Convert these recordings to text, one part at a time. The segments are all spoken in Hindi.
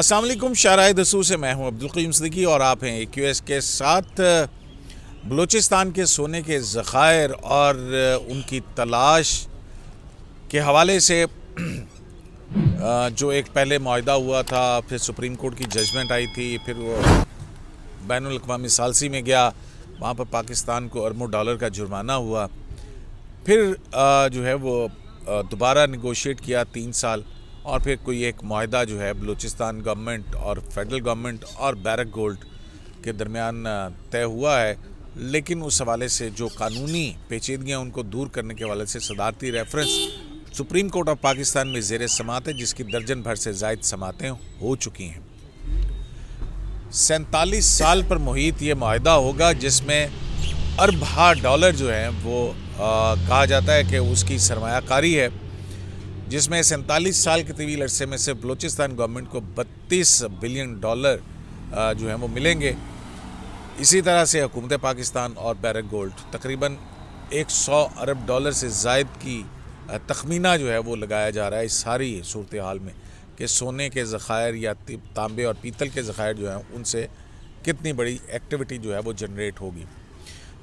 अस्सलाम वालेकुम, शाहराह दसूर से मैं हूं अब्दुल क़य्यूम सिद्दीकी और आप हैं AQS के साथ। बलूचिस्तान के सोने के ज़खायर और उनकी तलाश के हवाले से जो एक पहले मुआहदा हुआ था, फिर सुप्रीम कोर्ट की जजमेंट आई थी, फिर वो बैनुल अक़वामी सालसी में गया, वहाँ पर पाकिस्तान को अरबों डॉलर का जुर्माना हुआ, फिर जो है वो दोबारा निगोशिएट किया 3 साल, और फिर कोई एक मुआहदा जो है बलूचिस्तान गवर्नमेंट और फेडरल गवर्नमेंट और बैरक गोल्ड के दरमियान तय हुआ है। लेकिन उस हवाले से जो कानूनी पेचीदगियाँ उनको दूर करने के हवाले से सदारती reference supreme court of Pakistan में ज़ेर समाअत है, जिसकी दर्जन भर से ज़ायद समाअतें हो चुकी हैं। 47 साल पर मुहित ये मुआहदा होगा, जिसमें अरबा डॉलर जो है वो कहा जाता है कि उसकी सरमायाकारी है, जिसमें 47 साल के तवील अरसे में से बलूचिस्तान गवर्नमेंट को 32 बिलियन डॉलर जो हैं वो मिलेंगे। इसी तरह से हुकूमत पाकिस्तान और बैरक गोल्ड तकरीबन 100 अरब डॉलर से ज़ायद की तखमीना जो है वो लगाया जा रहा है इस सारी सूरत हाल में कि सोने के ज़खायर या तांबे और पीतल के ज़खायर जो हैं उनसे कितनी बड़ी एक्टिविटी जो है वो जनरेट होगी।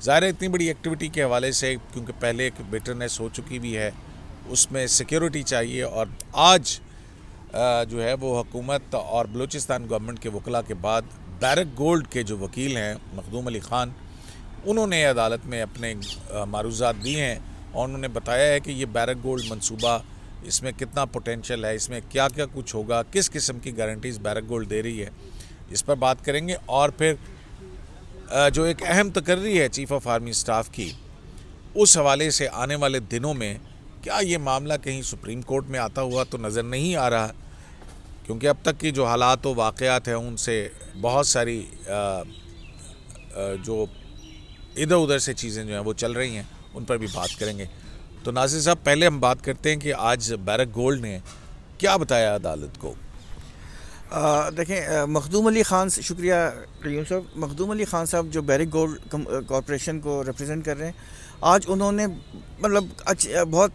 ज़ाहिर है इतनी बड़ी एक्टिविटी के हवाले से, क्योंकि पहले एक बिटरनेस हो चुकी भी है, उसमें सिक्योरिटी चाहिए। और आज जो है वो हुकूमत और बलूचिस्तान गवर्नमेंट के वकला के बाद बैरक गोल्ड के जो वकील हैं मखदूम अली ख़ान, उन्होंने अदालत में अपने मारूज़ात दिए हैं और उन्होंने बताया है कि ये बैरक गोल्ड मंसूबा, इसमें कितना पोटेंशियल है, इसमें क्या क्या कुछ होगा, किस किस्म की गारंटीज़ बैरक गोल्ड दे रही है, इस पर बात करेंगे। और फिर जो एक अहम तकर्री है चीफ़ ऑफ आर्मी स्टाफ की, उस हवाले से आने वाले दिनों में क्या ये मामला कहीं सुप्रीम कोर्ट में आता हुआ तो नज़र नहीं आ रहा, क्योंकि अब तक की जो हालात व वाक़यात हैं उनसे बहुत सारी जो इधर उधर से चीज़ें जो हैं वो चल रही हैं, उन पर भी बात करेंगे। तो नाज़िर साहब, पहले हम बात करते हैं कि आज बैरक गोल्ड ने क्या बताया अदालत को। देखें, मखदूम अली ख़ान, शुक्रिया क़य्यूम साहब। मखदूम अली ख़ान साहब जो बैरक गोल्ड कॉरपोरेशन को रिप्रेजेंट कर रहे हैं, आज उन्होंने मतलब बहुत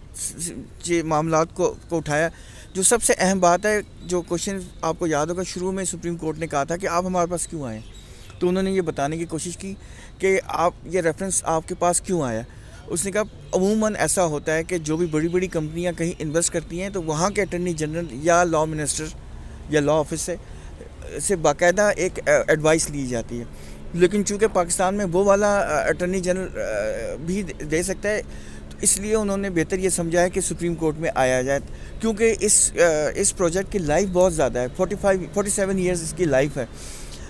मामलात को उठाया। जो सबसे अहम बात है, जो क्वेश्चन आपको याद होगा शुरू में सुप्रीम कोर्ट ने कहा था कि आप हमारे पास क्यों आए, तो उन्होंने ये बताने की कोशिश की कि आप ये रेफरेंस आपके पास क्यों आया। उसने कहा अमूमन ऐसा होता है कि जो भी बड़ी बड़ी कंपनियां कहीं इन्वेस्ट करती हैं तो वहाँ के अटॉर्नी जनरल या लॉ मिनिस्टर या लॉ ऑफिस से बाकायदा एक एडवाइस ली जाती है। लेकिन चूँकि पाकिस्तान में वो वाला अटॉर्नी जनरल भी दे सकता है, तो इसलिए उन्होंने बेहतर ये समझा है कि सुप्रीम कोर्ट में आया जाए, क्योंकि इस प्रोजेक्ट की लाइफ बहुत ज़्यादा है। 47 ईयर्स इसकी लाइफ है,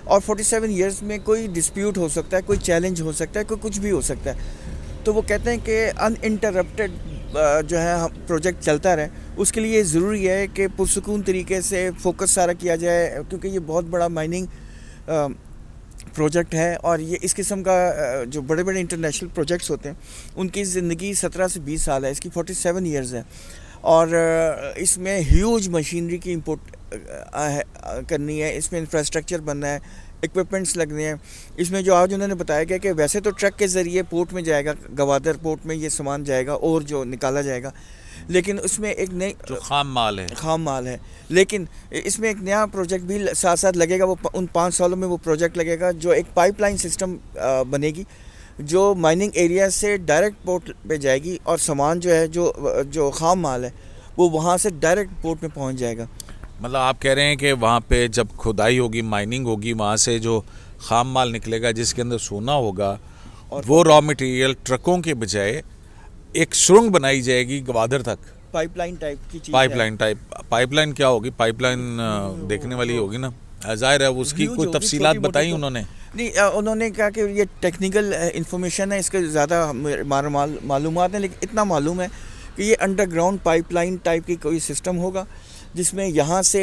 और 47 ईयर्स में कोई डिस्प्यूट हो सकता है, कोई चैलेंज हो सकता है, कोई कुछ भी हो सकता है। तो वो कहते हैं कि अनइंटरप्टेड जो है प्रोजेक्ट चलता रहे, उसके लिए ज़रूरी है कि पुरसुकून तरीके से फोकस सारा किया जाए, क्योंकि ये बहुत बड़ा माइनिंग प्रोजेक्ट है। और ये इस किस्म का जो बड़े बड़े इंटरनेशनल प्रोजेक्ट्स होते हैं उनकी ज़िंदगी 17 से 20 साल है, इसकी 47 ईयर्स है। और इसमें ह्यूज मशीनरी की इंपोर्ट करनी है, इसमें इंफ्रास्ट्रक्चर बनना है, इक्विपमेंट्स लगने हैं। इसमें जो आज उन्होंने बताया गया कि वैसे तो ट्रक के ज़रिए पोर्ट में जाएगा, गवादर पोर्ट में ये सामान जाएगा और जो निकाला जाएगा, लेकिन उसमें एक नई जो खाम माल है, लेकिन इसमें एक नया प्रोजेक्ट भी साथ साथ लगेगा। वो उन 5 सालों में वो प्रोजेक्ट लगेगा जो एक पाइपलाइन सिस्टम बनेगी जो माइनिंग एरिया से डायरेक्ट पोर्ट पे जाएगी, और सामान जो है जो खाम माल है वो वहाँ से डायरेक्ट पोर्ट में पहुँच जाएगा। मतलब आप कह रहे हैं कि वहाँ पे जब खुदाई होगी, माइनिंग होगी, वहाँ से जो खाम माल निकलेगा जिसके अंदर सोना होगा, और वो रॉ मटेरियल ट्रकों के बजाय एक सुरंग बनाई जाएगी गवादर तक, पाइपलाइन टाइप की चीज़। पाइपलाइन क्या होगी? पाइपलाइन देखने वाली होगी ना, जाहिर है। उसकी कोई तफसीलात बताई उन्होंने? नहीं, उन्होंने कहा कि ये टेक्निकल इंफॉर्मेशन है, इसके ज़्यादा मालूमात है, लेकिन इतना मालूम है कि ये अंडरग्राउंड पाइपलाइन टाइप की कोई सिस्टम होगा, जिसमें यहाँ से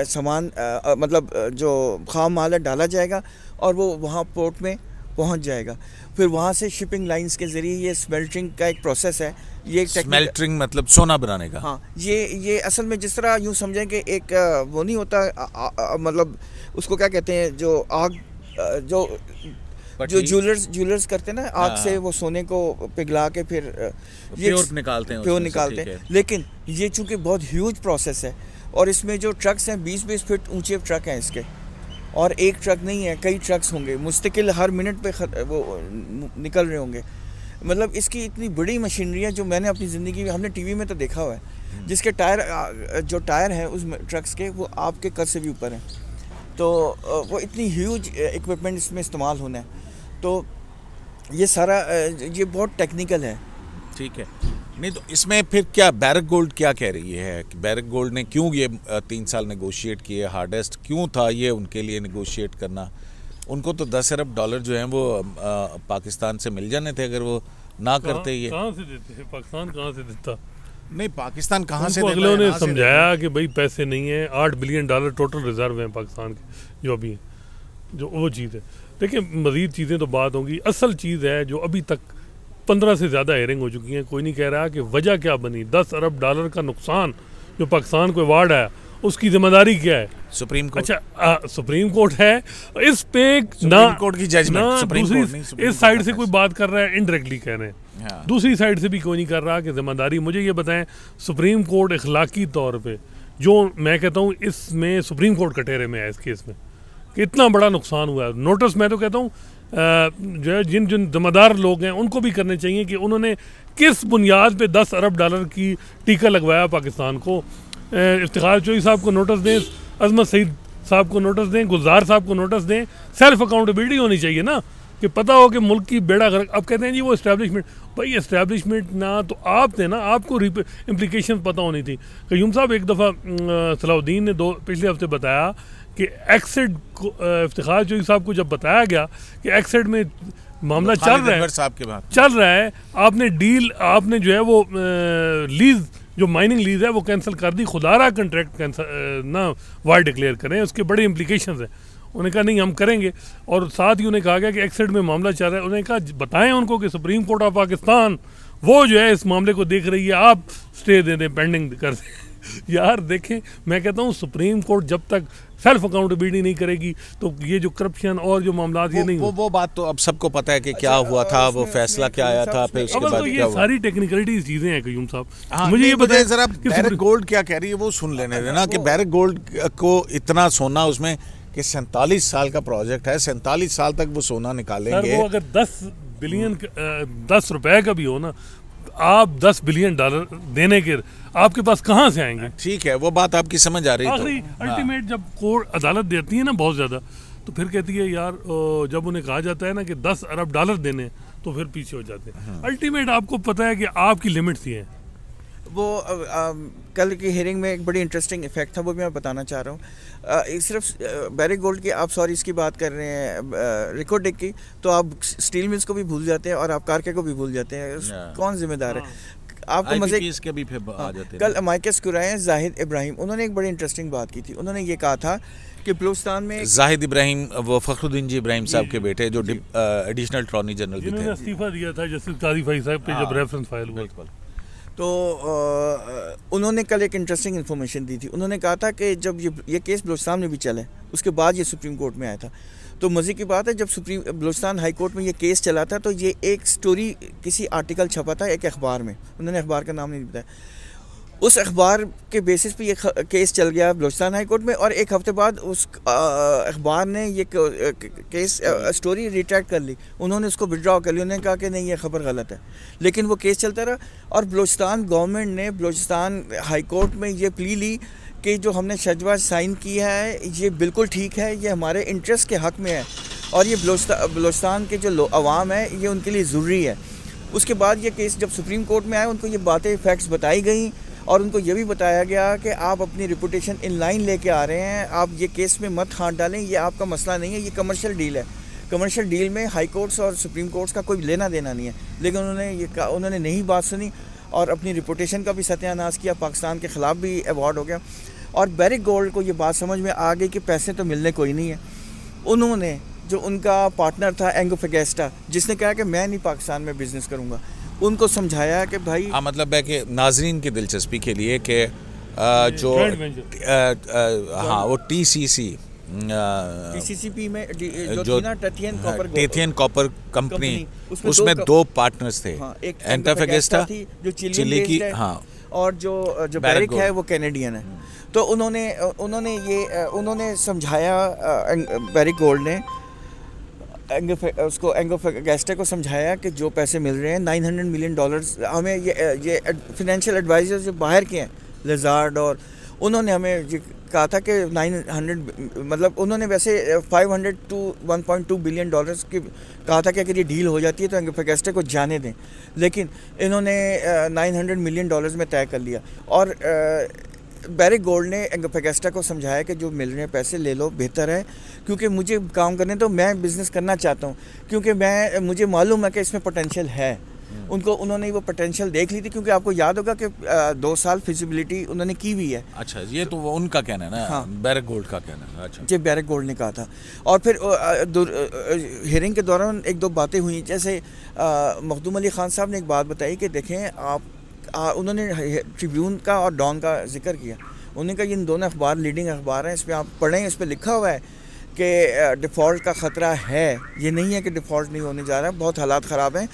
सामान मतलब जो खाम माल है डाला जाएगा और वो वहाँ पोर्ट में पहुँच जाएगा। फिर वहाँ से शिपिंग लाइंस के ज़रिए ये स्मेल्टिंग का एक प्रोसेस है। ये स्मेल्टिंग मतलब सोना बनाने का? हाँ, ये असल में जिस तरह यूँ समझें कि एक वो नहीं होता, मतलब उसको क्या कहते हैं, जो आग जो ज्वेलर्स करते हैं ना, आग से वो सोने को पिघला के फिर प्योर निकालते हैं। लेकिन ये चूँकि बहुत ह्यूज प्रोसेस है और इसमें जो ट्रक्स हैं 20-20 फीट ऊंचे ट्रक हैं इसके, और एक ट्रक नहीं है, कई ट्रक्स होंगे मुस्तकिल हर मिनट पे वो निकल रहे होंगे। मतलब इसकी इतनी बड़ी मशीनरी है जो मैंने अपनी ज़िंदगी में, हमने टीवी में तो देखा हुआ है, जिसके जो टायर हैं उस ट्रक्स के वो आपके कद से भी ऊपर हैं। तो वो इतनी ह्यूज इक्विपमेंट इसमें इस्तेमाल होना है, तो ये सारा ये बहुत टेक्निकल है। ठीक है, नहीं तो इसमें फिर क्या बैरक गोल्ड क्या कह रही है कि बैरक गोल्ड ने क्यों ये 3 साल नेगोशिएट किए, हार्डेस्ट क्यों था ये उनके लिए नेगोशिएट करना? उनको तो 10 अरब डॉलर जो हैं वो पाकिस्तान से मिल जाने थे अगर वो ना करते। ये कहाँ से देते, पाकिस्तान कहाँ से देता? नहीं, पाकिस्तान कहाँ से देता? अगले ने समझाया कि भाई पैसे नहीं है, $8 बिलियन टोटल रिजर्व हैं पाकिस्तान के जो अभी हैं, जो वो चीज़ है। देखिए मज़ीद चीज़ें तो बात होंगी, असल चीज़ है जो अभी तक 15 से ज़्यादा हेयरिंग हो चुकी हैं, कोई नहीं कह रहा कि वजह क्या बनी। $10 अरब का नुकसान जो पाकिस्तान को अवार्ड आया उसकी जिम्मेदारी क्या है? Supreme court. अच्छा सुप्रीम कोर्ट है इस पे ना, कोर्ट की जजमेंट, सुप्रीम कोर्ट नहीं, इस साइड से कोई बात कर रहा है इनडायरेक्टली कह रहे हैं, दूसरी साइड से भी कोई नहीं कर रहा कि जिम्मेदारी। मुझे ये बताएं सुप्रीम कोर्ट इखलाकी तौर पे, जो मैं कहता हूँ इसमें सुप्रीम कोर्ट कटेरे में है इस केस में कि इतना बड़ा नुकसान हुआ है। नोटिस मैं तो कहता हूँ जो है जिन जिम्मेदार लोग हैं उनको भी करने चाहिए कि उन्होंने किस बुनियाद पे $10 अरब की टीका लगवाया पाकिस्तान को। इफ्तिखार चौधरी साहब को नोटिस दें, अजमत सईद साहब को नोटिस दें, गुलजार साहब को नोटिस दें। सेल्फ अकाउंटेबिलिटी होनी चाहिए ना, कि पता हो कि मुल्क की बेड़ा गर्क। अब कहते हैं जी वो इस्टेब्लिशमेंट, भाई इस्टेब्लिशमेंट ना तो आप थे ना, आपको इम्प्लीकेशन पता होनी थी। कयूम साहब एक दफ़ा सलाउद्दीन ने पिछले हफ्ते बताया कि एक्सिड को, इफ्तिखार चौधरी साहब को जब बताया गया कि एक्सिड में मामला चल रहा है, आपने जो है वो लीज, जो माइनिंग लीज है वो कैंसिल कर दी, खुदारा कंट्रैक्ट कैंसिल ना वार डिक्लेयर करें, उसके बड़े इम्प्लीकेशंस हैं। उन्होंने कहा नहीं हम करेंगे, और साथ ही उन्हें कहा गया कि एक्सिड में मामला चल रहा है। उन्होंने कहा बताएं उनको कि सुप्रीम कोर्ट ऑफ पाकिस्तान वो जो है इस मामले को देख रही है, आप स्टे दे दें, पेंडिंग कर दें। यार देखें, मैं कहता हूँ सुप्रीम कोर्ट जब तक सेल्फ अकाउंटेबिलिटी नहीं करेगी तो ये जो करप्शन और जो मामला ये नहीं, वो बात तो अब सबको पता है कि क्या हुआ था, वो फैसला क्या आया था, फिर उसके बाद ये सारी टेक्निकलिटी चीजें हैं कयूम साहब। मुझे ये बताइए जरा, बैरक गोल्ड क्या कह रही है वो सुन लेने देना कि बैरक गोल्ड को इतना सोना उसमें कि 47 साल का प्रोजेक्ट है, 47 साल तक वो सोना निकालेंगे। वो अगर 10 बिलियन 10 रुपए का भी हो ना, आप $10 बिलियन देने के आपके पास कहाँ से आएंगे? ठीक है, वो बात आपकी समझ आ रही है। अल्टीमेट जब कोर्ट अदालत देती है ना बहुत ज़्यादा, तो फिर कहती है यार, जब उन्हें कहा जाता है ना कि $10 अरब देने, तो फिर पीछे हो जाते हैं। अल्टीमेट आपको पता है कि आपकी लिमिट्स ही हैं। वो कल की हियरिंग में एक बड़ी इंटरेस्टिंग इफेक्ट था, वो भी मैं बताना चाह रहा हूँ। सिर्फ बैरक गोल्ड की आप इसकी बात कर रहे हैं, रिकॉर्डिंग की, तो आप स्टील मिल्स को भी भूल जाते हैं और आप कारके को भी भूल जाते हैं। कौन जिम्मेदार है? आपको मजे के भी फिर आ जाते हैं। कल माइकस कुरैन जाहिद इब्राहिम, उन्होंने एक बड़ी इंटरेस्टिंग बात की थी। उन्होंने ये कहा था कि बलूचिस्तान में जाहिद इब्राहिम, वो फखरुद्दीन जी इब्राहिम साहब के बेटे, जो एडिशनल अटॉर्नी जनरल भी थे, इस्तीफा दिया था जस्टिस काजी फाई साहब पे जब रेफरेंस फाइल हुआ। तो उन्होंने कल एक इंटरेस्टिंग इन्फॉर्मेशन दी थी। उन्होंने कहा था कि जब ये केस बलूचिस्तान में भी चला है, उसके बाद ये सुप्रीम कोर्ट में आया था। तो मज़े की बात है, जब बलूचिस्तान हाई कोर्ट में ये केस चला था तो ये एक स्टोरी किसी आर्टिकल छपा था एक अखबार में, उन्होंने अखबार का नाम नहीं बताया। उस अखबार के बेसिस पे ये केस चल गया बलूचिस्तान हाई कोर्ट में, और एक हफ्ते बाद उस अखबार ने ये केस स्टोरी रिट्रैक्ट कर ली, उन्होंने उसको विड्रॉ कर लिया। उन्होंने कहा कि नहीं ये खबर गलत है, लेकिन वो केस चलता रहा। और बलूचिस्तान गवर्नमेंट ने बलूचिस्तान हाई कोर्ट में ये प्ली ली कि जो हमने शजवा साइन की है ये बिल्कुल ठीक है, ये हमारे इंटरेस्ट के हक़ में है, और ये बलूचिस्तान के जो अवाम है ये उनके लिए ज़रूरी है। उसके बाद ये केस जब सुप्रीम कोर्ट में आया, उनको ये बातें फैक्ट्स बताई गई, और उनको ये भी बताया गया कि आप अपनी रिपुटेशन इन लाइन लेके आ रहे हैं, आप ये केस में मत हाथ डालें, ये आपका मसला नहीं है, ये कमर्शियल डील है। कमर्शियल डील में हाई कोर्ट्स और सुप्रीम कोर्ट्स का कोई लेना देना नहीं है। लेकिन उन्होंने नहीं बात सुनी और अपनी रिपुटेशन का भी सत्यानाश किया, पाकिस्तान के ख़िलाफ़ भी अवार्ड हो गया। और बैरक गोल्ड को ये बात समझ में आ गई कि पैसे तो मिलने कोई नहीं है। उन्होंने, जो उनका पार्टनर था एंगो फेगेस्टा, जिसने कहा कि मैं नहीं पाकिस्तान में बिज़नेस करूँगा, उनको समझाया कि भाई मतलब है कि नाजरीन की दिलचस्पी के लिए कि जो वो TCCP में जो ना टेथियन कॉपर कंपनी, उसमें 2 पार्टनर्स थे, एंगो फेगेस्टा जो चिली की, और जो बैरक है वो कैनेडियन है। तो उन्होंने समझाया, बैरिक गोल्ड ने उसको एंगोफेस्टा को समझाया कि जो पैसे मिल रहे हैं $900 मिलियन हमें, ये फिनेंशियल एडवाइजर जो बाहर के हैं, लेजार्ड, और उन्होंने हमें कहा था कि 900, मतलब उन्होंने वैसे 500 to 1.2 बिलियन डॉलर्स की कहा था कि अगर ये डील हो जाती है तो एंगोफेस्टा को जाने दें, लेकिन इन्होंने $900 मिलियन में तय कर लिया। और बैरिक गोल्ड ने एंगोफेस्टा को समझाया कि जो मिल रहे हैं पैसे ले लो, बेहतर है, क्योंकि मुझे काम करने तो मैं बिज़नेस करना चाहता हूँ, क्योंकि मुझे मालूम है कि इसमें पोटेंशियल है। उन्होंने वो पोटेंशियल देख ली थी, क्योंकि आपको याद होगा कि 2 साल फिजिबिलिटी उन्होंने की हुई है। अच्छा, ये तो उनका कहना है ना। हाँ, बैरिक गोल्ड का कहना है। अच्छा जी, बैरिक गोल्ड ने कहा था। और फिर हियरिंग के दौरान 1-2 बातें हुई, जैसे मखदूम अली खान साहब ने एक बात बताई कि देखें उन्होंने ट्रिब्यून का और डॉन का जिक्र किया। उन्होंने कहा इन दोनों अखबार लीडिंग अखबार हैं, इस पर आप पढ़ें, इस पर लिखा हुआ है कि डिफ़ॉल्ट का ख़तरा है। ये नहीं है कि डिफ़ॉल्ट नहीं होने जा रहा है, बहुत हालात ख़राब हैं,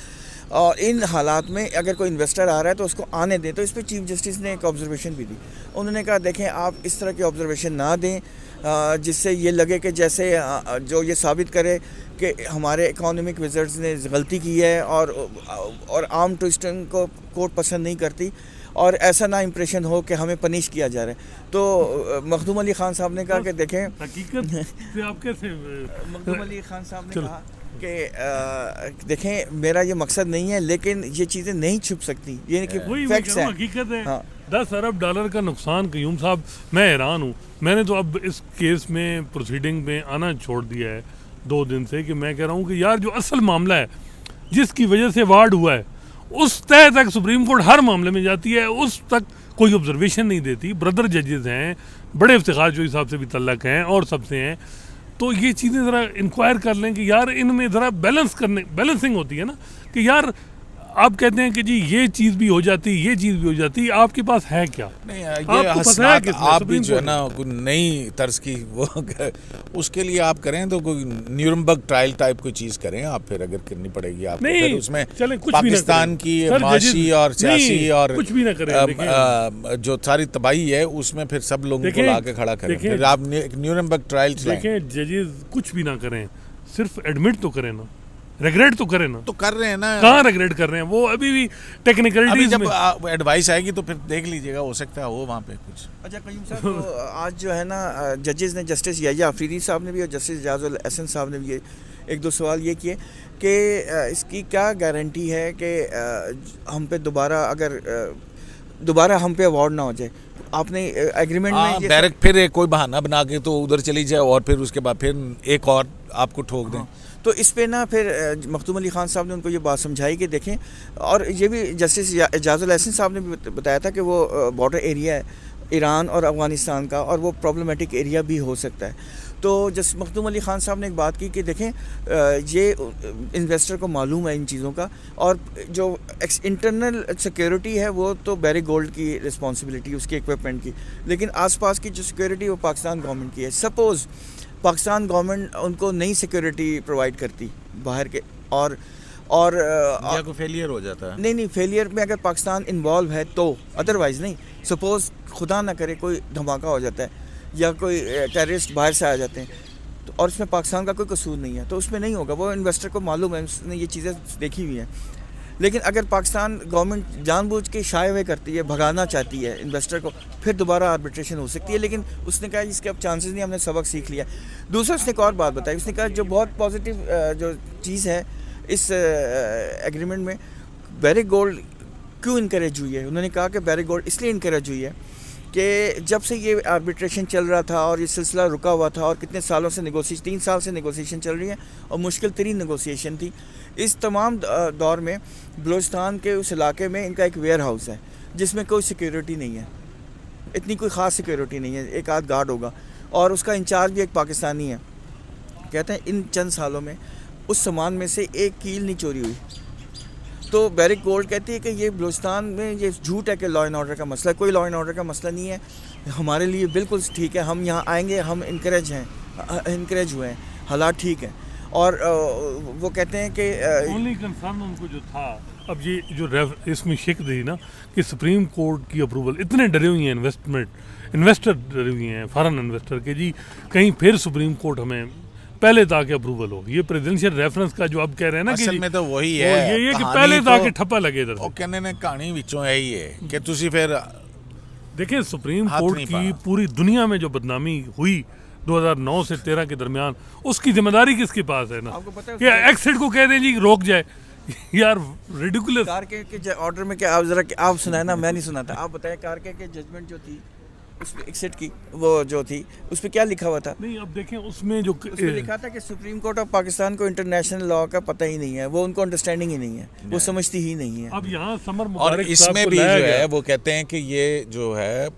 और इन हालात में अगर कोई इन्वेस्टर आ रहा है तो उसको आने दें। तो इस पर चीफ जस्टिस ने एक ऑब्जर्वेशन भी दी। उन्होंने कहा देखें, आप इस तरह की ऑब्जर्वेशन ना दें जिससे ये लगे कि जैसे जो ये साबित करे कि हमारे इकोनॉमिक विज़र्ड्स ने गलती की है और आम ट्विस्टिंग को कोर्ट पसंद नहीं करती, और ऐसा ना इम्प्रेशन हो कि हमें पनिश किया जा रहा है। तो मखदूम अली खान साहब ने कहा कि देखें, हकीकत से आप कैसे मखदूम अली खान साहब ने कहा कि देखें, मेरा ये मकसद नहीं है, लेकिन ये चीज़ें नहीं छुप सकती, ये कि फैक्ट्स हैं। हकीकत है। हाँ। $10 अरब का नुकसान। क़य्यूम साहब, मैं हैरान हूँ। मैंने तो अब इस केस में प्रोसीडिंग में आना छोड़ दिया है 2 दिन से, कि मैं कह रहा हूँ कि यार जो असल मामला है जिसकी वजह से वार्ड हुआ है, उस तय तक सुप्रीम कोर्ट हर मामले में जाती है, उस तक कोई ऑब्जर्वेशन नहीं देती। ब्रदर जजेस हैं, बड़े इफ्तिखार जो हिसाब से भी तल्लक हैं और सबसे हैं, तो ये चीज़ें ज़रा इंक्वायर कर लें कि यार इनमें ज़रा बैलेंसिंग होती है ना, कि यार आप कहते हैं कि जी ये चीज़ भी हो जाती, ये चीज़ भी हो जाती, आपके पास है क्या? नहीं, ये हसनात आप भी जो है ना कोई नई तर्ज की वो उसके लिए आप करें तो कोई न्यूरमबर्ग ट्रायल टाइप कोई चीज़ करें आप, फिर अगर करनी पड़ेगी आप, फिर उसमें पाकिस्तान की माशी और सियासी और कुछ भी ना करें, जो सारी तबाही है उसमें फिर सब लोगों को ला के खड़ा करें, फिर आप न्यूरमबर्ग ट्रायल देखें। जजेस कुछ भी ना करें, सिर्फ एडमिट तो करें ना, रेगरेट तो करें ना। तो कर रहे हैं ना, कहाँ रेगरेट कर रहे हैं? वो अभी भी टेक्निकलिटीज जब एडवाइस आएगी तो फिर देख लीजिएगा, हो सकता है हो वहाँ पे कुछ। अच्छा क़य्यूम साहब, तो आज जो है ना जजेस ने, जस्टिस याहिया अफरीदी साहब ने भी और जस्टिस एजाजुल एहसन साहब ने भी 1-2 सवाल ये किए कि इसकी क्या गारंटी है कि हम पे दोबारा हम पे अवार्ड ना हो जाए। आपने एग्रीमेंट में डायरेक्ट फिर कोई बहाना बना के तो उधर चली जाए और फिर उसके बाद फिर एक और आपको ठोक दें। तो इस पे ना फिर मखदूम अली खान साहब ने उनको ये बात समझाई कि देखें, और ये भी जस्टिस एजाजुल एहसन साहब ने भी बताया था कि वो बॉर्डर एरिया है ईरान और अफ़गानिस्तान का, और वो प्रॉब्लमेटिक एरिया भी हो सकता है। तो जस्ट मखदूम अली खान साहब ने एक बात की कि देखें, ये इन्वेस्टर को मालूम है इन चीज़ों का, और जो इंटरनल सिक्योरिटी है वो तो बैरिक गोल्ड की रिस्पॉन्सिबिलिटी, उसकी इक्विपमेंट की, लेकिन आसपास की जो सिक्योरिटी वो पाकिस्तान गवर्नमेंट की है। सपोज़ पाकिस्तान गवर्नमेंट उनको नई सिक्योरिटी प्रोवाइड करती बाहर के, और कोई फेलियर हो जाता है। नहीं, फेलियर में अगर पाकिस्तान इन्वॉल्व है तो, अदरवाइज़ नहीं। सपोज़ खुदा ना करे कोई धमाका हो जाता है या कोई टेररिस्ट बाहर से आ जाते हैं, तो और इसमें पाकिस्तान का कोई कसूर नहीं है, तो उसमें नहीं होगा। वो इन्वेस्टर को मालूम है, उसने ये चीज़ें देखी हुई हैं। लेकिन अगर पाकिस्तान गवर्नमेंट जानबूझ के शाये हुए करती है, भगाना चाहती है इन्वेस्टर को, फिर दोबारा आर्बिट्रेशन हो सकती है। लेकिन उसने कहा इसके अब चांसेस नहीं, हमने सबक सीख लिया। दूसरा उसने एक और बात बताई, उसने कहा जो बहुत पॉजिटिव जो चीज़ है इस एग्रीमेंट में, बैरिक गोल्ड क्यों इनकरेज हुई है। उन्होंने कहा कि बैरिक गोल्ड इसलिए इनकरेज हुई है कि जब से ये आर्बिट्रेशन चल रहा था और ये सिलसिला रुका हुआ था, और कितने सालों से 3 साल से नेगोशिएशन चल रही है, और मुश्किल तरीन नेगोशिएशन थी। इस तमाम दौर में बलूचिस्तान के उस इलाके में इनका एक वेयर हाउस है जिसमें कोई सिक्योरिटी नहीं है, इतनी कोई ख़ास सिक्योरिटी नहीं है, एक आध गार्ड होगा, और उसका इंचार्ज भी एक पाकिस्तानी है। कहते हैं इन चंद सालों में उस सामान में से एक कील नहीं चोरी हुई। तो बैरिक गोल्ड कहती है कि ये बलूचिस्तान में ये झूठ है कि लॉ एंड ऑर्डर का मसला, कोई लॉ एंड ऑर्डर का मसला नहीं है, हमारे लिए बिल्कुल ठीक है, हम यहाँ आएंगे, हम इनकरेज हुए हैं, हालात ठीक हैं। और वो कहते हैं कि ओनली कंसर्न उनको जो था, अब ये जो इसमें शिक दी ना कि सुप्रीम कोर्ट की अप्रूवल, इतने डरे हुए हैं इन्वेस्टर डरे हुए हैं, फॉरेन इन्वेस्टर के जी कहीं फिर सुप्रीम कोर्ट हमें पहले ताकि अप्रूवल हो। ये प्रेसिडेंशियल रेफरेंस का जो अब कह रहे हैं ना कि असल में तो वही है, ये है कि पहले ताकि ठप्पा लगे इधर वो कहने ने कहानी विचों यही है कि तुसी फिर देखिए सुप्रीम कोर्ट की पूरी दुनिया में जो बदनामी हुई 2009 से 13 के दरमियान, उसकी जिम्मेदारी किसके पास है ना कि एक्सिट को कह दें जी रोक जाए यार रिडिकुलस। कारके के ऑर्डर में क्या आप जरा आप सुनाए ना, मैं नहीं सुना था, आप बताएं कारके के जजमेंट जो थी उसमें एक्सिट की वो जो थी उस पर क्या लिखा हुआ था? नहीं अब देखें उसमें जो लिखा था कि सुप्रीम कोर्ट ऑफ पाकिस्तान को इंटरनेशनल लॉ का पता ही नहीं है, वो उनको अंडरस्टैंडिंग ही नहीं है, वो समझती ही नहीं है। अब यहाँ समर और इसमें भी जो है वो कहते हैं कि ये जो है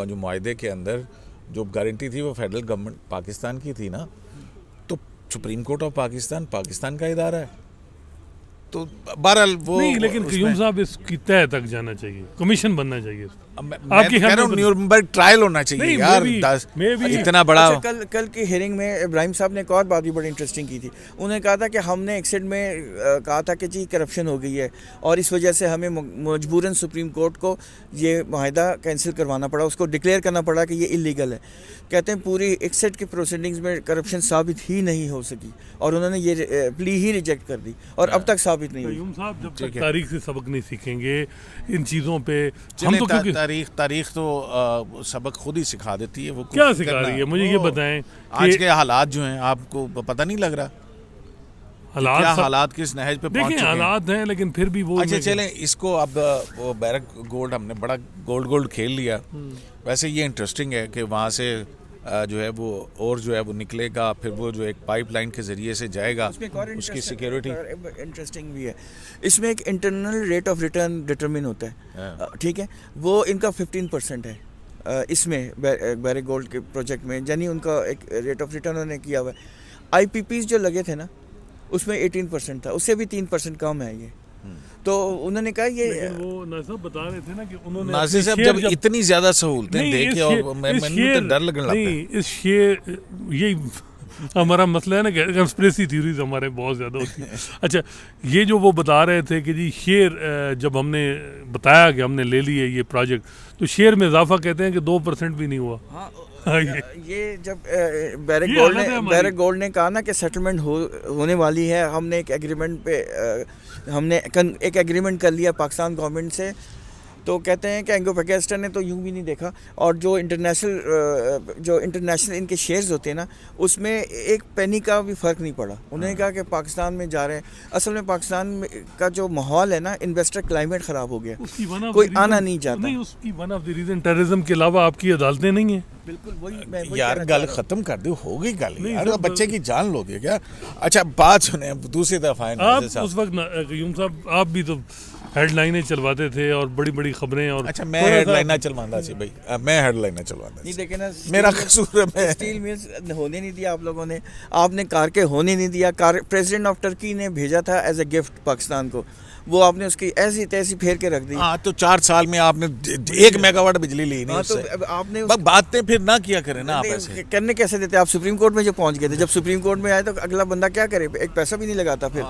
जो मुआहदे के अंदर जो गारंटी थी वो फेडरल गवर्नमेंट पाकिस्तान की थी ना, तो सुप्रीम कोर्ट ऑफ पाकिस्तान का इदारा है, तो बहरहाल वो नहीं, लेकिन क्यूम साहब इसकी तय तक जाना चाहिए, कमीशन बनना चाहिए, आपकी न्यूरनबर्ग ट्रायल होना चाहिए यार, इतना बड़ा। अच्छा, कल की हियरिंग में इब्राहिम साहब ने एक और बात भी बड़ी इंटरेस्टिंग की थी। उन्होंने कहा था कि हमने एक्सिड में कहा था कि जी करप्शन हो गई है और इस वजह से हमें मजबूरन सुप्रीम कोर्ट को ये माहिदा कैंसिल करवाना पड़ा, उसको डिक्लेयर करना पड़ा कि ये इलीगल है। कहते हैं पूरी एक्सिड की प्रोसीडिंग्स में करप्शन साबित ही नहीं हो सकी और उन्होंने ये प्ली ही रिजेक्ट कर दी और अब तक साबित नहीं हुई। साहब जब तक तारीख से सबक नहीं सीखेंगे इन चीज़ों पे, हम तो क्योंकि तारीख तो सबक खुद ही सिखा देती है। वो क्या सिखा रही है मुझे ये बताएं। आज के हालात जो हैं आपको पता नहीं लग रहा हालात किस नहज पे पहुंच चुके हैं। हालात हैं लेकिन फिर भी वो अच्छा चलें इसको अब वो बैरक गोल्ड हमने बड़ा गोल्ड खेल लिया। वैसे ये इंटरेस्टिंग है कि वहाँ से जो है वो और जो है वो निकलेगा, फिर वो जो एक पाइपलाइन के ज़रिए से जाएगा, उसकी सिक्योरिटी इंटरेस्टिंग भी है। इसमें एक internal rate of return determine होता है, ठीक है, वो इनका 15% है इसमें बैरक गोल्ड के प्रोजेक्ट में, यानी उनका एक रेट ऑफ रिटर्न उन्होंने किया हुआ है। IPPs जो लगे थे ना उसमें 18% था, उससे भी 3% कम है ये। तो उन्होंने कहा ये वो नासिर बता रहे थे ना कि उन्होंने नासिर साहब जब इतनी ज्यादा सहूलतें देके और मैंने तो डर लगने लगता है। इस शेयर यही हमारा मसला है ना कि कंस्पिरेसी थ्योरीज हमारे बहुत ज़्यादा होती है। अच्छा ये जो वो बता रहे थे कि जी शेयर जब हमने बताया कि हमने ले लिए ये प्रोजेक्ट, तो शेयर में इजाफा कहते हैं कि 2% भी नहीं हुआ। ये जब बैरक गोल्ड ने कहा ना कि सेटलमेंट होने वाली है, हमने एक एग्रीमेंट पे हमने एक एग्रीमेंट कर लिया पाकिस्तान गवर्नमेंट से, तो कहते हैं कि एंग्लो पैकेस्टर ने तो यूं भी नहीं देखा और जो इंटरनेशनल इनके शेयर्स होते हैं ना उसमें एक पेनी का भी फ़र्क नहीं पड़ा। उन्होंने कहा कि पाकिस्तान में जा रहे हैं, असल में पाकिस्तान का जो माहौल है ना, इन्वेस्टर क्लाइमेट ख़राब हो गया, कोई आना नहीं चाहता। नहीं, उसकी one of the reason terrorism के अलावा आपकी अदालतें नहीं है। बिल्कुल वही यार गल खत्म कर दो, हो गई गल यार, बच्चे की जान लोगे क्या। अच्छा बात सुने दूसरी तरफ आए आप उस वक्त क़य्यूम साहब आप भी तो हेडलाइनें चलवाते थे और बड़ी बड़ी खबरें और अच्छा मैं हेडलाइनें चलवाता सी भाई, मैं हेडलाइनें चलवाता नहीं, देखे ना मेरा कसूर है। स्टील मिल्स होने नहीं दिया आप लोगों ने, आपने कारके होने नहीं दिया। प्रेसिडेंट ऑफ टर्की ने भेजा था एज ए गिफ्ट पाकिस्तान को, वो आपने उसकी ऐसी तैसी फेर के रख दी। हाँ तो 4 साल में आपने 1 मेगावाट बिजली ली नहीं। तो आपने बातें फिर ना किया करें ना, आप ऐसे करने कैसे देते। आप सुप्रीम कोर्ट में जो पहुंच गए थे, जब सुप्रीम कोर्ट में आए तो अगला बंदा क्या करे, एक पैसा भी नहीं लगाता फिर।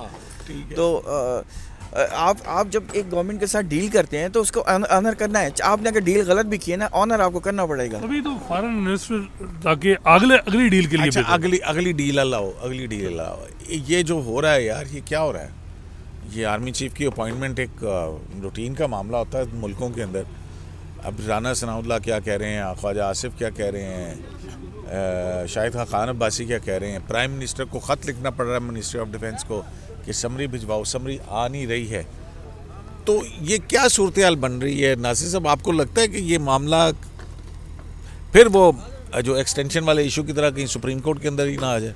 तो आप जब एक गवर्नमेंट के साथ डील करते हैं तो उसको ऑनर करना है। आपने अगर डील गलत भी की है ना, ऑनर आपको करना पड़ेगा। अभी तो फॉरेन इन्वेस्टर ताकि अगली डील के लिए अच्छा, अगली डील लाओ। ये जो हो रहा है यार, ये क्या हो रहा है। ये आर्मी चीफ की अपॉइंटमेंट एक रूटीन का मामला होता है मुल्कों के अंदर। अब राना सनाउल्लाह क्या कह रहे हैं, ख्वाजा आसिफ क्या कह रहे हैं, शाहिद खान अब्बासी क्या कह रहे हैं, प्राइम मिनिस्टर को ख़त लिखना पड़ रहा है मिनिस्ट्री ऑफ डिफेंस को कि समरी भिजवाओ, समरी आ नहीं रही है। तो ये क्या सूरत हाल बन रही है नासिर साहब, आपको लगता है कि ये मामला फिर वो जो एक्सटेंशन वाले इशू की तरह कहीं सुप्रीम कोर्ट के अंदर ही ना आ जाए?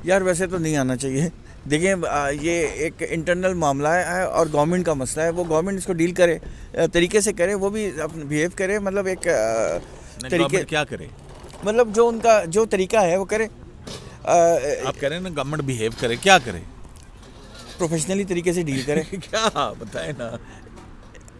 यार वैसे तो नहीं आना चाहिए। देखिए ये एक इंटरनल मामला है और गवर्नमेंट का मसला है, वो गवर्नमेंट इसको डील करे, तरीके से करे, वो भी बिहेव करे, मतलब एक तरीके क्या करे, मतलब जो उनका जो तरीका है वो करे। आप कह रहे हैं ना गवर्नमेंट बिहेव करे, क्या करे? प्रोफेशनली तरीके से डील करे। क्या बताए ना।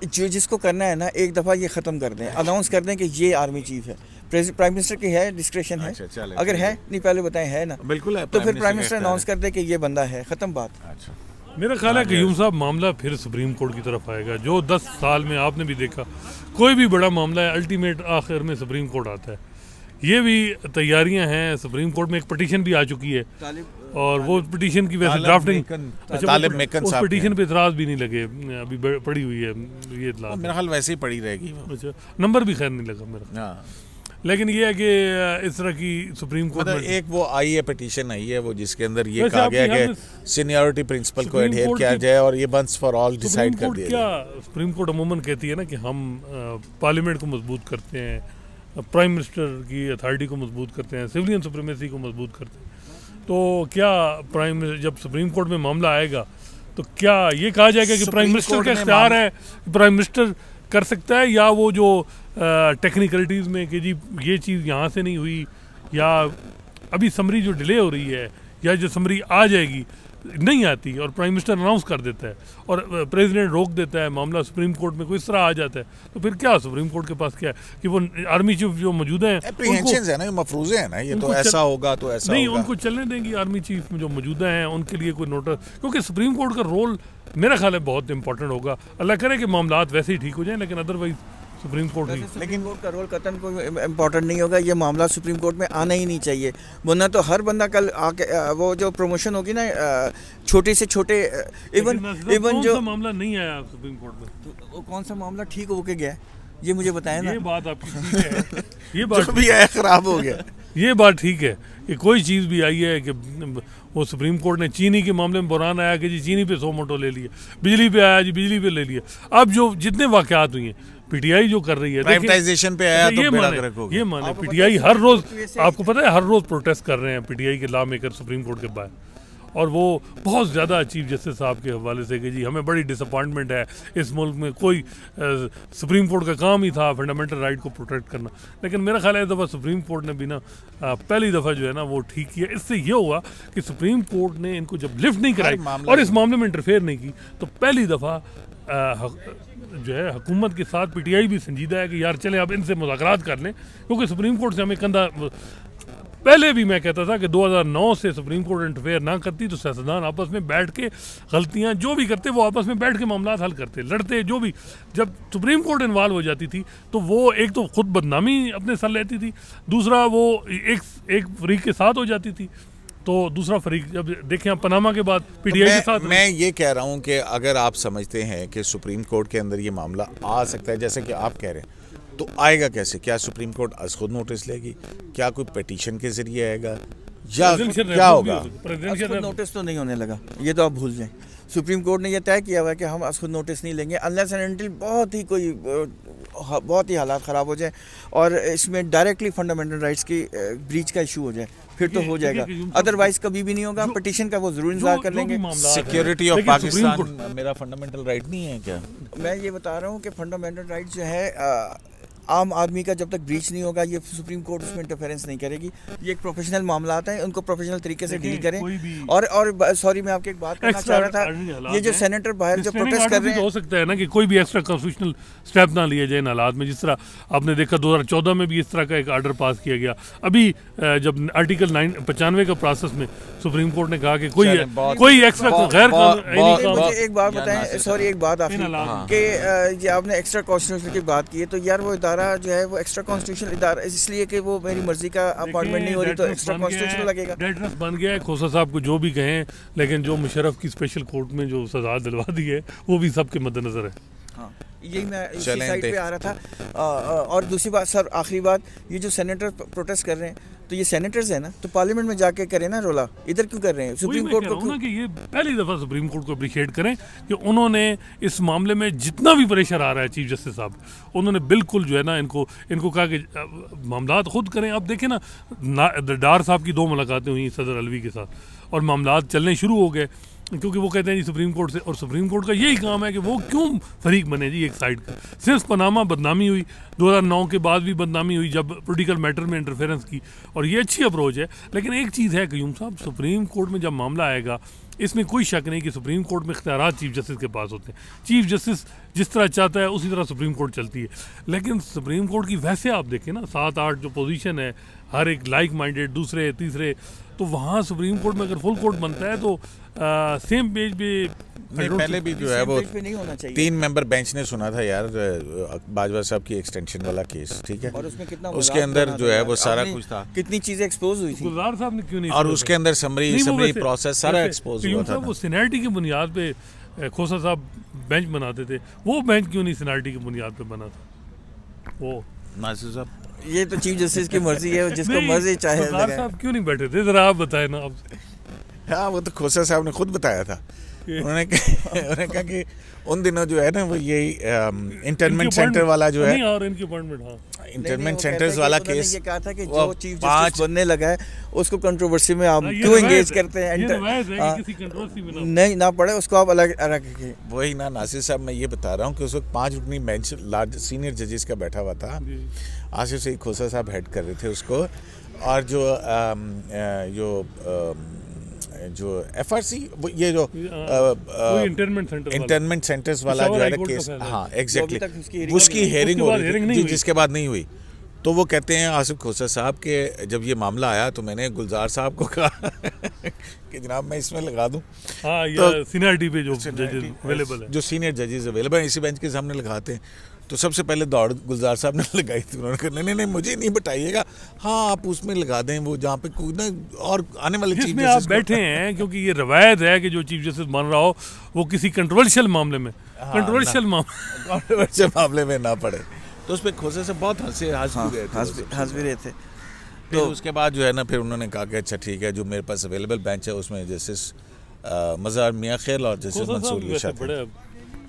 जो जिसको करना है ना, एक दफ़ा ये ख़त्म कर दें, अनाउंस कर दें कि ये आर्मी चीफ है। प्राइम मिनिस्टर की है डिस्क्रेशन है, अगर है नहीं पहले बताएं है ना, बिल्कुल है, तो फिर प्राइम मिनिस्टर अनाउंस कर दे कि ये बंदा है, ख़त्म बात। अच्छा, मेरा ख्याल है क़य्यूम साहब मामला फिर सुप्रीम कोर्ट की तरफ आएगा। जो 10 साल में आपने भी देखा कोई भी बड़ा मामला है अल्टीमेट आखिर में सुप्रीम कोर्ट आता है। ये भी तैयारियां हैं, सुप्रीम कोर्ट में एक पिटीशन भी आ चुकी है और वो पिटीशन की वैसे ड्राफ्टिंग, उस पिटीशन पे इतराज़ भी नहीं लगे, अभी पड़ी हुई है ये इतला, मेरा ख्याल वैसे ही पड़ी रहेगी। अच्छा, नंबर भी खैर नहीं लगा मेरा। लेकिन ये है कि इस तरह की सुप्रीम कोर्ट में एक वो आई है, पिटीशन आई है वो, जिसके अंदर ये कहा गया कि सीनियरिटी प्रिंसिपल को एडहेयर किया जाए और ये वंस फॉर ऑल डिसाइड कर दिया जाए। सुप्रीम कोर्ट अमूमन कहती है ना कि हम पार्लियामेंट को मजबूत करते हैं, प्राइम मिनिस्टर की अथॉरिटी को मजबूत करते हैं, सिविलियन सुप्रीमेसी को मजबूत करते हैं। तो क्या जब सुप्रीम कोर्ट में मामला आएगा तो क्या ये कहा जाएगा कि प्राइम मिनिस्टर का इख्तियार है, प्राइम मिनिस्टर कर सकता है, या वो जो टेक्निकलिटीज़ में कि जी ये चीज़ यहाँ से नहीं हुई, या अभी समरी जो डिले हो रही है, या जो समरी आ जाएगी नहीं आती और प्राइम मिनिस्टर अनाउंस कर देता है और प्रेसिडेंट रोक देता है, मामला सुप्रीम कोर्ट में कोई इस तरह आ जाता है, तो फिर क्या सुप्रीम कोर्ट के पास क्या है कि वो आर्मी चीफ जो मौजूद हैं, एप्रीहेंशंस है ना, मफरूज़े हैं ना, ये तो ऐसा होगा तो ऐसा नहीं, होगा। उनको चलने देंगी आर्मी चीफ जो मौजूदा हैं उनके लिए कोई नोटिस, क्योंकि सुप्रीम कोर्ट का रोल मेरा ख्याल है बहुत इंपॉर्टेंट होगा। अल्लाह करे कि मामलात वैसे ही ठीक हो जाएं, लेकिन अदरवाइज सुप्रीम कोर्ट का रोल कतन कोई इम्पोर्टेंट नहीं होगा। ये मामला सुप्रीम कोर्ट में आना ही नहीं चाहिए, वरना तो हर बंदा कल आके वो जो प्रमोशन होगी ना छोटे से छोटे, इवन जो मामला नहीं आया सुप्रीम कोर्ट में, तो कौन सा मामला ठीक होके गया ये मुझे बताएं ना। ये बात आपकी ठीक है, ये बात भी आया खराब हो गया, ये बात ठीक है कि कोई चीज़ भी आई है कि वो सुप्रीम कोर्ट ने चीनी के मामले में बुरान आया कि जी चीनी पे 100 मोटो ले लिया, बिजली पे आया जी बिजली पे ले लिया। अब जो जितने वाक़यात हुई हैं, पीटीआई जो कर रही है प्राइवेटाइजेशन पे आया, तो ये माने पीटीआई हर रोज, आपको पता है हर रोज प्रोटेस्ट कर रहे हैं पीटीआई के लॉ मेकर सुप्रीम कोर्ट के बाहर, और वो बहुत ज़्यादा चीफ जस्टिस साहब के हवाले से कि जी हमें बड़ी डिसअपॉइंटमेंट है, इस मुल्क में कोई सुप्रीम कोर्ट का काम ही था फंडामेंटल राइट को प्रोटेक्ट करना। लेकिन मेरा ख्याल है इस दफ़ा सुप्रीम कोर्ट ने भी ना पहली दफ़ा जो है ना वो ठीक किया। इससे ये हुआ कि सुप्रीम कोर्ट ने इनको जब लिफ्ट नहीं कराई और इस मामले में इंटरफेयर नहीं की, तो पहली दफ़ा जो है हुकूमत के साथ पीटीआई भी संजीदा है कि यार चले अब इनसे मुज़ाकरात कर लें, क्योंकि सुप्रीम कोर्ट से हमें कंधा, पहले भी मैं कहता था कि 2009 से सुप्रीम कोर्ट इंटरफेयर ना करती तो सियासतदान आपस में बैठ के गलतियां जो भी करते वो आपस में बैठ के मामला हल करते, लड़ते जो भी। जब सुप्रीम कोर्ट इन्वॉल्व हो जाती थी तो वो एक तो खुद बदनामी अपने सर लेती थी, दूसरा वो एक फरीक के साथ हो जाती थी, तो दूसरा फरीक जब देखें आप पनामा के बाद पीटीआई के साथ। मैं ये कह रहा हूँ कि अगर आप समझते हैं कि सुप्रीम कोर्ट के अंदर ये मामला आ सकता है जैसे कि आप कह रहे हैं, तो आएगा कैसे? क्या सुप्रीम कोर्ट आज खुद नोटिस लेगी? क्या कोई पिटीशन के जरिए आएगा या क्या होगा? नोटिस तो नहीं होने लगा, ये तो आप भूल जाएं। सुप्रीम कोर्ट ने यह तय किया हुआ है कि हम आज खुद नोटिस नहीं लेंगे अनलेस एंड अनटिल बहुत ही हालात ख़राब हो जाए और इसमें डायरेक्टली फंडामेंटल राइट्स की ब्रीच का इशू हो जाए, फिर तो हो जाएगा, अदरवाइज कभी भी नहीं होगा। पिटीशन का वो जरूर इंतजार कर लेंगे। सिक्योरिटी ऑफ पाकिस्तान मेरा फंडामेंटल राइट नहीं है क्या? मैं ये बता रहा हूँ कि फंडामेंटल राइट जो है आम आदमी का जब तक ब्रीच नहीं होगा ये सुप्रीम कोर्ट उसमें इंटरफेरेंस नहीं करेगी। ये एक प्रोफेशनल मामला आता है, उनको प्रोफेशनल तरीके से डील करें। और सॉरी मैं आपकी एक बात कहना चाह रहा था, ये जो सेनेटर बाहर जो प्रोटेस्ट कर रहे हैं, हो सकता है ना कि कोई भी एक्स्ट्रा कॉन्स्टिट्यूशनल स्टेप ना लिए जाए इन हालात में। जिस तरह आपने देखा 2014 में भी इस तरह का एक आर्डर पास किया गया। अभी जब आर्टिकल 95 का प्रोसेस में सुप्रीम कोर्ट ने कहा कि कोई एक्स्ट्रा गैर, एक बात बताएं, सॉरी एक बात आपने आपने एक्स्ट्रा कॉन्स्टिट्यूशन की बात की है, तो यार वो इदारा जो है वो एक्स्ट्रा कॉन्स्टिट्यूशनल इदारा इसलिए कि वो मेरी मर्जी का अपॉइंटमेंट नहीं हो रही तो एक्स्ट्रा कॉन्स्टिट्यूशनल लगेगा। डेडनेस बन गया है। खोसा साहब को जो भी कहें, लेकिन जो मुशर्रफ की स्पेशल कोर्ट में जो सजा दिलवा दी है वो भी सबके मद्देनजर है। हाँ, यही मैं इसी साइड पे आ रहा था। और दूसरी बात सर, आखिरी बात, ये जो सेनेटर प्रोटेस्ट कर रहे हैं तो ये सेनेटर्स है ना, तो पार्लियामेंट में जाके करें ना रोला, इधर क्यों कर रहे हैं? सुप्रीम कोर्ट को कि ये पहली दफ़ा सुप्रीम कोर्ट को अप्रिशिएट करें कि उन्होंने इस मामले में जितना भी प्रेशर आ रहा है चीफ जस्टिस साहब, उन्होंने बिल्कुल जो है ना इनको कहा कि मामलात खुद करें। अब देखें ना, डार साहब की 2 मुलाकातें हुई सदर अलवी के साथ और मामलात चलने शुरू हो गए, क्योंकि वो कहते हैं जी सुप्रीम कोर्ट से, और सुप्रीम कोर्ट का यही काम है कि वो क्यों फरीक बने जी एक साइड का। सिर्फ पनामा बदनामी हुई, 2009 के बाद भी बदनामी हुई जब पॉलिटिकल मैटर में इंटरफेरेंस की, और ये अच्छी अप्रोच है। लेकिन एक चीज़ है क्यूम साहब, सुप्रीम कोर्ट में जब मामला आएगा, इसमें कोई शक नहीं कि सुप्रीम कोर्ट में इख्तियारात चीफ जस्टिस के पास होते हैं। चीफ जस्टिस जिस तरह चाहता है उसी तरह सुप्रीम कोर्ट चलती है। लेकिन सुप्रीम कोर्ट की वैसे आप देखें ना 7-8 जो पोजीशन है, हर एक लाइक माइंडेड, दूसरे तीसरे, तो वहाँ सुप्रीम कोर्ट में अगर फुल कोर्ट बनता है तो सेम पेज पे पहले भी जो है वो 3 मेंबर बेंच ने सुना था यार बाजवा साहब की एक्सटेंशन वाला केस, ठीक है, और उसमें कितना उसके अंदर जो है वो सारा कुछ था, कितनी चीजें एक्सपोज हुई थी, गुलजार साहब ने क्यों नहीं, और उसके अंदर समरी प्रोसेस सारा एक्सपोज हुआ था। वो सीनियरिटी की बुनियाद पे खोसा साहब बेंच बनाते थे, वो बेंच क्यों नहीं सीनियरिटी की बुनियाद पे बना था? वो नासिर साहब, ये तो चीफ जस्टिस की मर्जी है, जिसको मर्जी चाहे साहब क्यों नहीं बैठे थे, जरा आप बताए ना आप। हाँ, वो तो खोसा साहब ने खुद बताया था, उन्होंने कहा कि उन दिनों जो है ना वो यही इंटरमेंट सेंटर वाला जो है, और इनकी अपॉइंटमेंट, हाँ, इंटरमेंट सेंटर्स वाला केस, ये कहा था कि जो चीफ जस्टिस बनने लगा है उसको कंट्रोवर्सी में आप क्यों एंगेज करते हैं, किसी कंट्रोवर्सी में नहीं ना पड़े, उसको आप अलग रखें। वही ना नासिर साहब, मैं ये बता रहा हूँ कि उस वक्त 5 रुकनी बेंच लार्ज सीनियर जजेस का बैठा हुआ था, आसिफ सईद खोसा साहब हेड कर रहे थे उसको, और जो FRC ये जो इंटरमेंट सेंटर्स वाला जो है केस, हाँ एग्जैक्टली, उसकी हेयरिंग हो रही थी जिसके बाद नहीं हुई। तो वो कहते हैं आसिफ खोसा साहब के जब ये मामला आया तो मैंने गुलजार साहब को कहा कि जनाब मैं इसमें लगा दूं, तो सीनियरिटी पे जो जजेस अवेलेबल है, जो सीनियर जजेस अवेलेबल हैं इसी बेंच के सामने लगाते हैं। तो सबसे पहले दौड़ गुलजार साहब ने लगाई थी, उन्होंने कहा नहीं मुझे नहीं बताइएगा, हाँ आप उसमें लगा दें वो जहाँ पे कोई ना और आने वाले चीफ जस्टिस आप बैठे हैं, क्योंकि ये रवायत है कि जो चीफ जस्टिस बन रहा हो वो किसी कंट्रोवर्शियल मामले में, कंट्रोवर्शियल मामले में ना पड़े। तो उस पर खोसे से बहुत हंस भी रहे थे। तो उसके बाद जो है ना फिर उन्होंने कहा कि अच्छा ठीक है, जो मेरे पास अवेलेबल बेंच है उसमें जस्टिस मज़ार मियाँ खेल और जस्टिस मंसूर इरशाद,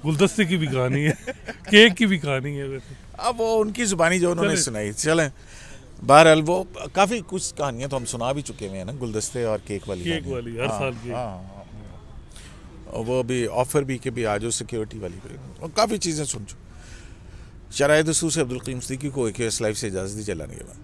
गुलदस्ते की भी कहानी है, केक की भी कहानी है वैसे, अब वो उनकी जुबानी जो उन्होंने सुनाई। चलें, बहरहाल वो काफ़ी कुछ कहानियाँ तो हम सुना भी चुके हैं ना, गुलदस्ते और केक वाली हर साल की, वो भी ऑफर भी के भी आज सिक्योरिटी वाली भी, और काफ़ी चीज़ें सुन चुके। शराय दस्तूर से अब्दुल क़य्यूम सिद्दीकी को एक लाइफ से इजाज़त दी, चलाने के बाद।